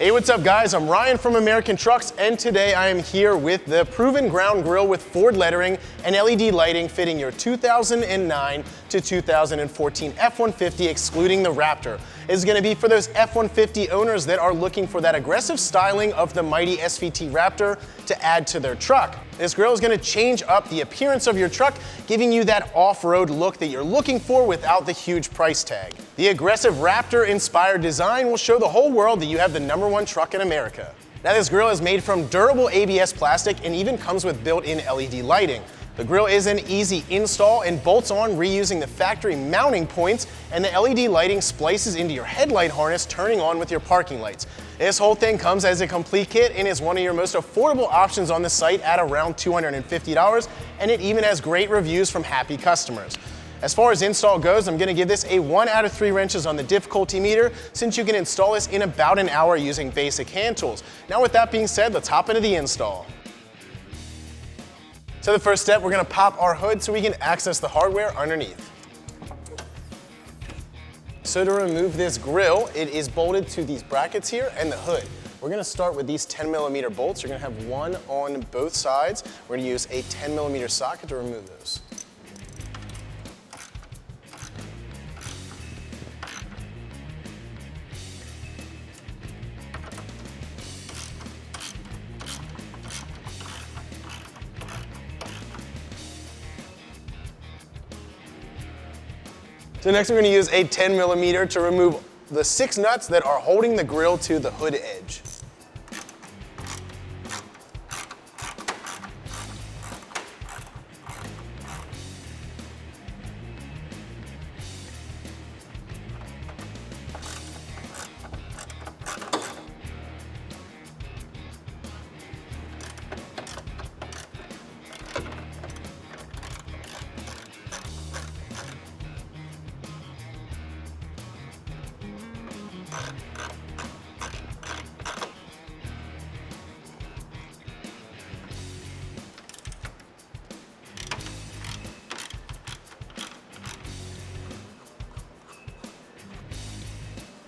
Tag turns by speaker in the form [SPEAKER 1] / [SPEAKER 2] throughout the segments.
[SPEAKER 1] Hey, what's up guys? I'm Ryan from American Trucks, and today I am here with the proven ground grille with Ford lettering and LED lighting fitting your 2009 to 2014 F-150 excluding the Raptor. It's going to be for those F-150 owners that are looking for that aggressive styling of the mighty SVT Raptor to add to their truck. This grille is going to change up the appearance of your truck, giving you that off-road look that you're looking for without the huge price tag. The aggressive Raptor-inspired design will show the whole world that you have the #1 truck in America. Now this grille is made from durable ABS plastic and even comes with built-in LED lighting. The grille is an easy install and bolts on reusing the factory mounting points, and the LED lighting splices into your headlight harness, turning on with your parking lights. This whole thing comes as a complete kit and is one of your most affordable options on the site at around $250, and it even has great reviews from happy customers. As far as install goes, I'm going to give this a 1 out of 3 wrenches on the difficulty meter, since you can install this in about an hour using basic hand tools. Now with that being said, let's hop into the install. So the first step, we're going to pop our hood so we can access the hardware underneath. So to remove this grille, it is bolted to these brackets here and the hood. We're going to start with these 10mm bolts. You're going to have one on both sides. We're going to use a 10mm socket to remove those. So next we're going to use a 10mm to remove the 6 nuts that are holding the grille to the hood edge.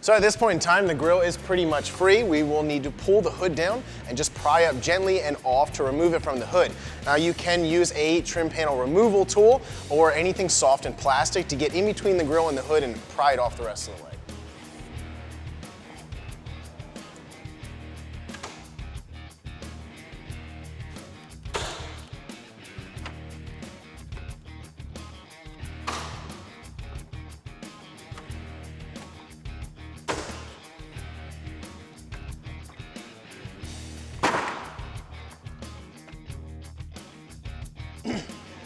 [SPEAKER 1] So at this point in time, the grille is pretty much free. We will need to pull the hood down and just pry up gently and off to remove it from the hood. Now you can use a trim panel removal tool or anything soft and plastic to get in between the grille and the hood and pry it off the rest of the way.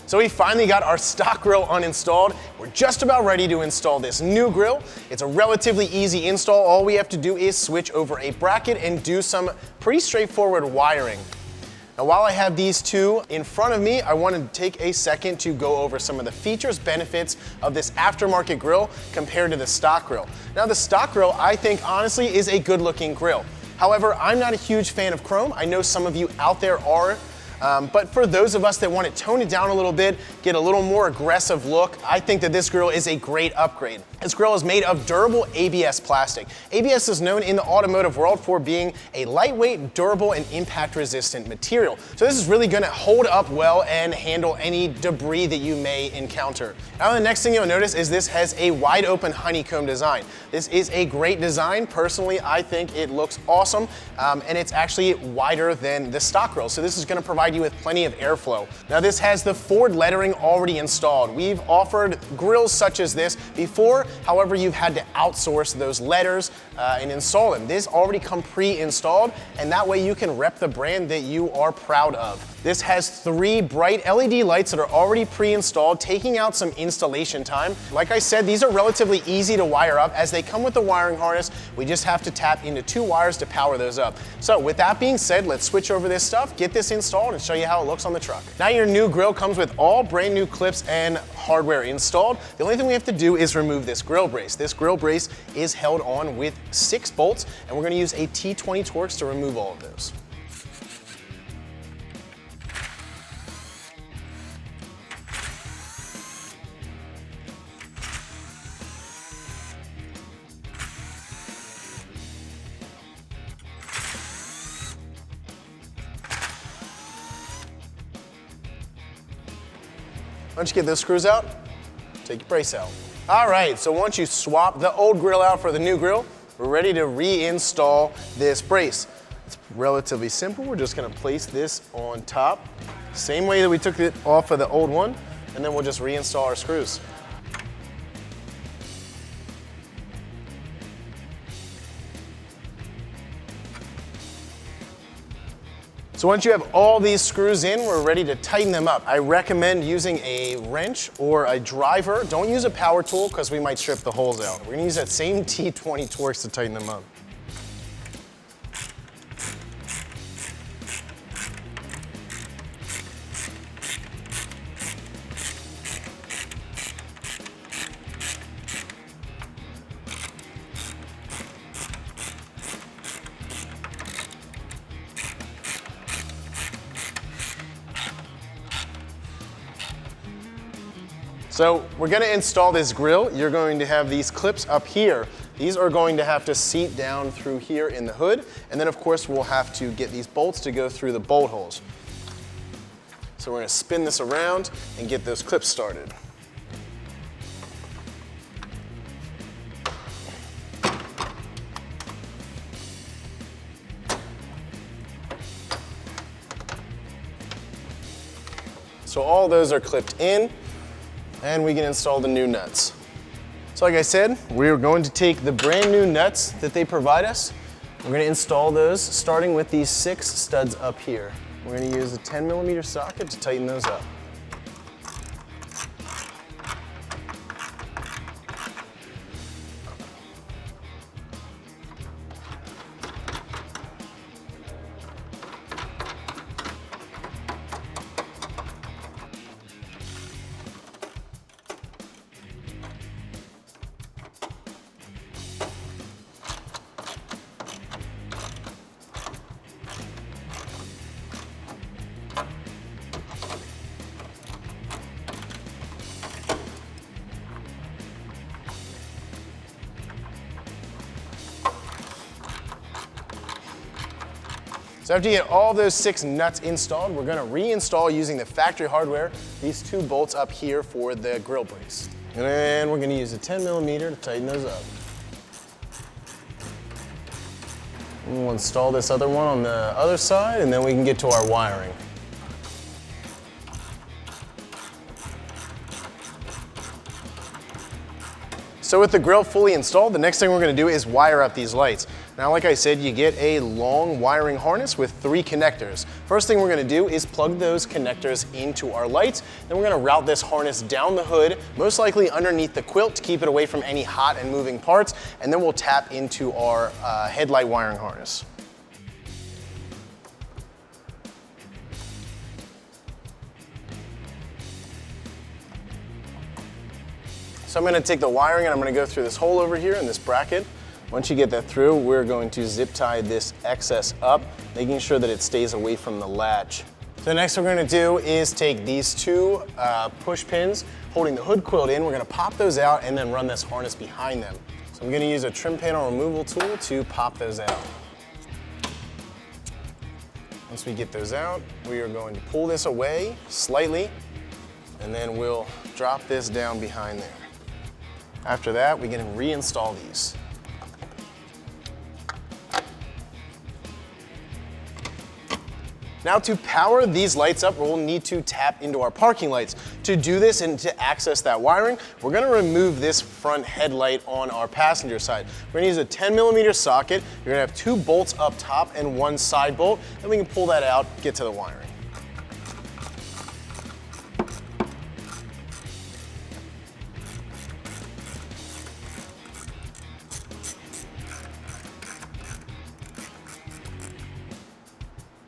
[SPEAKER 1] So we finally got our stock grille uninstalled. We're just about ready to install this new grille. It's a relatively easy install. All we have to do is switch over a bracket and do some pretty straightforward wiring. Now while I have these two in front of me, I wanted to take a second to go over some of the features, benefits of this aftermarket grille compared to the stock grille. Now the stock grille, I think honestly, is a good looking grille. However, I'm not a huge fan of chrome. I know some of you out there are. But for those of us that want to tone it down a little bit, get a little more aggressive look, I think that this grille is a great upgrade. This grille is made of durable ABS plastic. ABS is known in the automotive world for being a lightweight, durable, and impact-resistant material. So this is really going to hold up well and handle any debris that you may encounter. Now the next thing you'll notice is this has a wide open honeycomb design. This is a great design. Personally, I think it looks awesome, and it's actually wider than the stock grille. So this is going to provide you with plenty of airflow. Now this has the Ford lettering already installed. We've offered grilles such as this before, however you've had to outsource those letters and install them. This already come pre-installed, and that way you can rep the brand that you are proud of. This has 3 bright LED lights that are already pre-installed, taking out some installation time. Like I said, these are relatively easy to wire up as they come with the wiring harness. We just have to tap into 2 wires to power those up. So with that being said, let's switch over this stuff, get this installed, and show you how it looks on the truck. Now your new grille comes with all brand new clips and hardware installed. The only thing we have to do is remove this grille brace. This grille brace is held on with 6 bolts, and we're going to use a T20 Torx to remove all of those. Once you get those screws out, take your brace out. All right, so once you swap the old grill out for the new grill, we're ready to reinstall this brace. It's relatively simple. We're just gonna place this on top, same way that we took it off of the old one, and then we'll just reinstall our screws. So once you have all these screws in, we're ready to tighten them up. I recommend using a wrench or a driver. Don't use a power tool because we might strip the holes out. We're gonna use that same T20 Torx to tighten them up. So we're gonna install this grill. You're going to have these clips up here. These are going to have to seat down through here in the hood. And then of course we'll have to get these bolts to go through the bolt holes. So we're gonna spin this around and get those clips started. So all those are clipped in, and we can install the new nuts. So like I said, we're going to take the brand new nuts that they provide us. We're gonna install those starting with these 6 studs up here. We're gonna use a 10mm socket to tighten those up. So after you get all those 6 nuts installed, we're gonna reinstall using the factory hardware these 2 bolts up here for the grill brace. And then we're gonna use a 10mm to tighten those up. And we'll install this other one on the other side, and then we can get to our wiring. So with the grill fully installed, the next thing we're gonna do is wire up these lights. Now, like I said, you get a long wiring harness with 3 connectors. First thing we're gonna do is plug those connectors into our lights. Then we're gonna route this harness down the hood, most likely underneath the quilt to keep it away from any hot and moving parts. And then we'll tap into our headlight wiring harness. So I'm gonna take the wiring and I'm gonna go through this hole over here in this bracket. Once you get that through, we're going to zip tie this excess up, making sure that it stays away from the latch. So the next thing we're gonna do is take these 2 push pins holding the hood quilt in. We're gonna pop those out and then run this harness behind them. So I'm gonna use a trim panel removal tool to pop those out. Once we get those out, we are going to pull this away slightly, and then we'll drop this down behind there. After that, we can reinstall these. Now to power these lights up, we'll need to tap into our parking lights. To do this and to access that wiring, we're gonna remove this front headlight on our passenger side. We're gonna use a 10mm socket. You're gonna have 2 bolts up top and 1 side bolt, and we can pull that out, get to the wiring.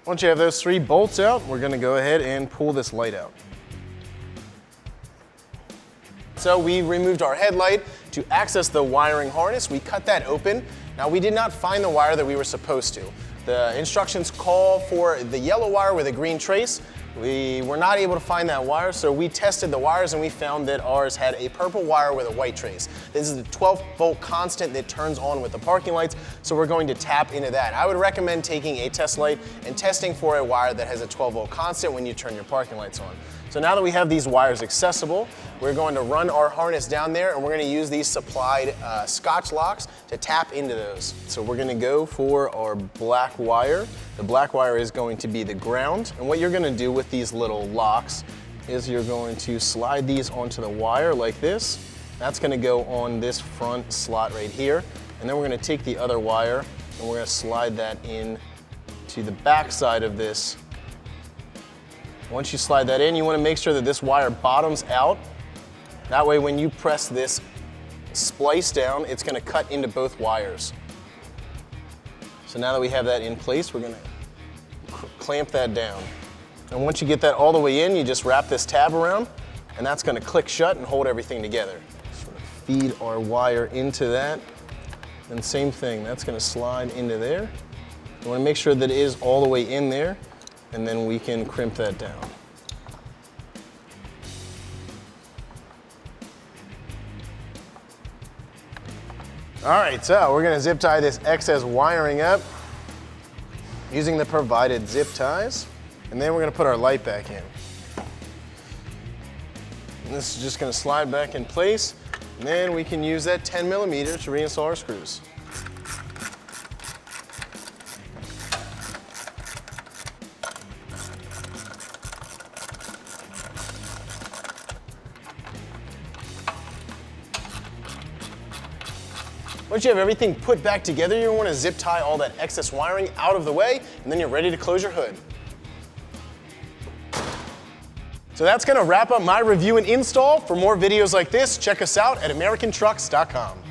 [SPEAKER 1] Once you have those 3 bolts out, we're gonna go ahead and pull this light out. So we removed our headlight. To access the wiring harness, we cut that open. Now we did not find the wire that we were supposed to. The instructions call for the yellow wire with a green trace. We were not able to find that wire, so we tested the wires and we found that ours had a purple wire with a white trace. This is the 12-volt constant that turns on with the parking lights, so we're going to tap into that. I would recommend taking a test light and testing for a wire that has a 12-volt constant when you turn your parking lights on. So now that we have these wires accessible, we're going to run our harness down there and we're going to use these supplied Scotch locks to tap into those. So we're going to go for our black wire. The black wire is going to be the ground. And what you're going to do with these little locks is you're going to slide these onto the wire like this. That's going to go on this front slot right here. And then we're going to take the other wire and we're going to slide that in to the back side of this. Once you slide that in, you want to make sure that this wire bottoms out. That way when you press this splice down, it's going to cut into both wires. So now that we have that in place, we're going to clamp that down. And once you get that all the way in, you just wrap this tab around, and that's going to click shut and hold everything together. Sort of feed our wire into that, and same thing, that's going to slide into there. You want to make sure that it is all the way in there, and then we can crimp that down. All right, so we're going to zip tie this excess wiring up using the provided zip ties, and then we're going to put our light back in. And this is just going to slide back in place, and then we can use that 10mm to reinstall our screws. Once you have everything put back together, you want to zip tie all that excess wiring out of the way, and then you're ready to close your hood. So that's going to wrap up my review and install. For more videos like this, check us out at AmericanTrucks.com.